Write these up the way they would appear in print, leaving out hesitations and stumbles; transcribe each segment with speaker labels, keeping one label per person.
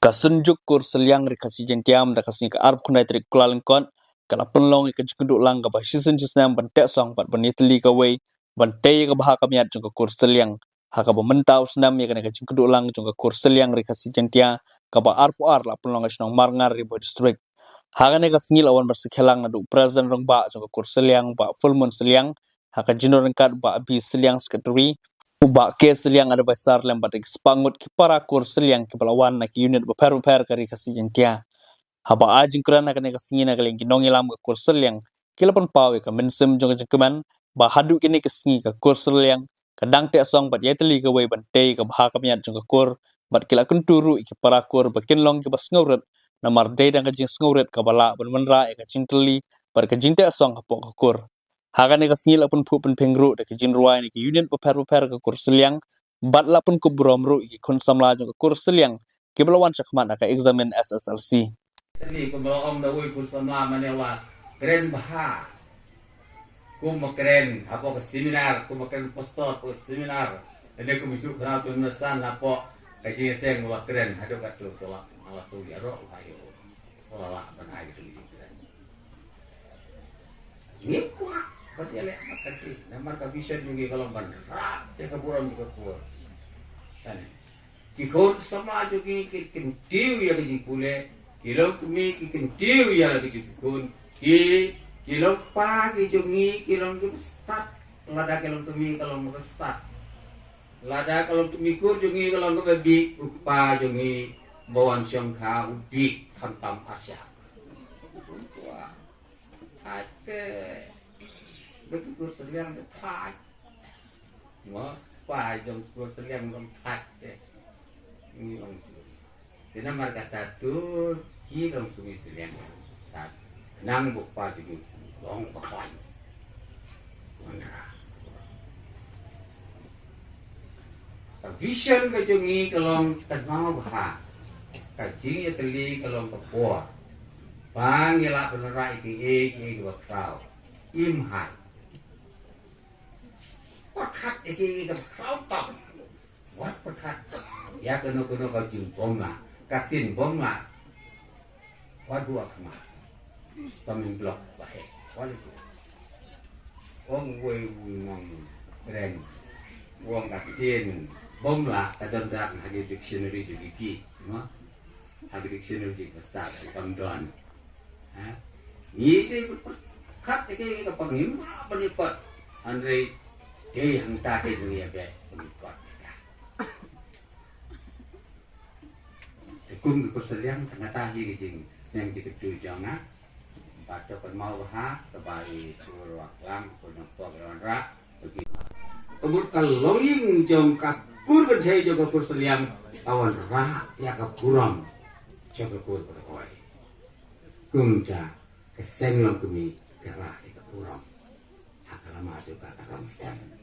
Speaker 1: Kasunjuk kur seliang rikasi jentiam da kasini ka arb kunai trik kulalengkon kala penlong ika jikuduk lang ka basisun jisnam bantek song pat banitli ka wei bantai ka baha kamiat jung ka kur seliang haka mentau senam ya kana ka jikuduk lang jung ka kur seliang rikasi jentia ka ba arb la penlong asnong marngar ribo district haka ne ka singil awan bersekhelang nadu present rong ba jung ka kur seliang ba full moon seliang haka jinor kat ba abi seliang secretary Uba ke seliang ada besar lembat sepangut kipara kur seliang kepelawan nak unit beper kari kasih jentia. Haba ajing kerana kena kasih nak lagi nongi lam ke kur seliang kilapan pawe ka mensem jong jengkeman bah hadu kini kasih ke kur seliang kadang te song bat yeteli ke wei bantai ke bah kamiat jong ke kur bat kila kunturu kipara kur bakin long ke bas ngauret namar dai dan kajing ngauret ka bala benra ka cinteli bar kajing te song ka pok ke kur. Hagan eka singil apun pu pen pengru da ke jinruai ni ke union peper ke kur seliang bat la pun ku bromru ki kun samla jong ke kur seliang ke belawan sakmat ka examen SSLC.
Speaker 2: Tadi ko belum da woi kur samla manewa keren baha. Ku keren apa ke seminar ku keren postor ke seminar. Jadi ku misuk kana tu nasan apa ka jing seng wa keren hadu ka tu tolak ala su ya ro ayo. Wala banai gitu keren. Ni ku Pati lek makati, namar ka vision yung kalau banra, kaburam yung kapuar. Sana. Kikor sama yung kintiw ya kajing pule, kilaw kumi kintiw ya kajing kun, kilaw pa kijungi kilaw start, lada kilaw kumi kalau mau start, lada kalau kumi kur jungi kalau mau bebi upa jungi bawan siang ka ubi hantam asya. Tua, ate. Bagi kur seliang ke thai, mau pai jong kur seliang jong thai deh, ini orang sih. Jadi nama kata tu, kita orang sumi seliang start, nang buka jadi long pakai, mana? Vision kejongi kalau termau bah, kajinya teli kalau kepuas, bang elak benerai ke berkau, imhai. Pakat iki ke krautak wat pakat ya kena kau jing bom lah katin bom lah wadu akma staming blok bahe wal itu wong wei wong keren wong katin bom lah kadang dak hagi dictionary jadi ki no hagi dictionary besar kamdon ha ini pakat iki ke pangim penipat Andre dia yang tadi dunia be pengikut mereka. Tekung keseliang tengah tahi kecing yang diketu jangan baca penmau bah kebai suruh lam penempok rak begitu. Kemudian kalau yang jom kakur berjaya jaga keseliang awan rah ya kapuram jaga kur berkoi. Kumja keseng lam kumi gerah ya kapuram. Hakalama juga karam stem.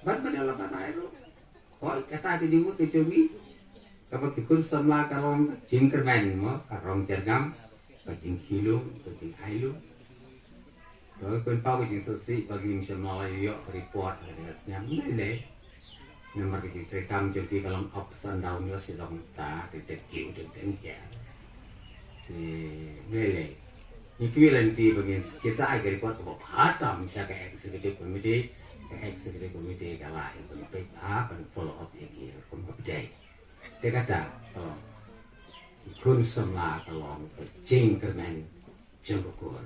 Speaker 2: Ban dalam air lo, kau kata di jumut kecuali, kalau kikun semla kalau jingkerman, mo kalau jergam, bajing kilo, bajing ailu, kalau kau pau bajing sosi, bagi semla yo report dari asnya mulai, nomor kita rekam jadi kalau ups and down yo silong ta, kita kiu dan ya, mulai. Ini nanti bagi kita agar report ke hatam, misalnya eksekutif komite. Executive committee kalah itu pick up and follow up ini update. Dia kata kalau ikut semua kalau jingkerman jengkukur.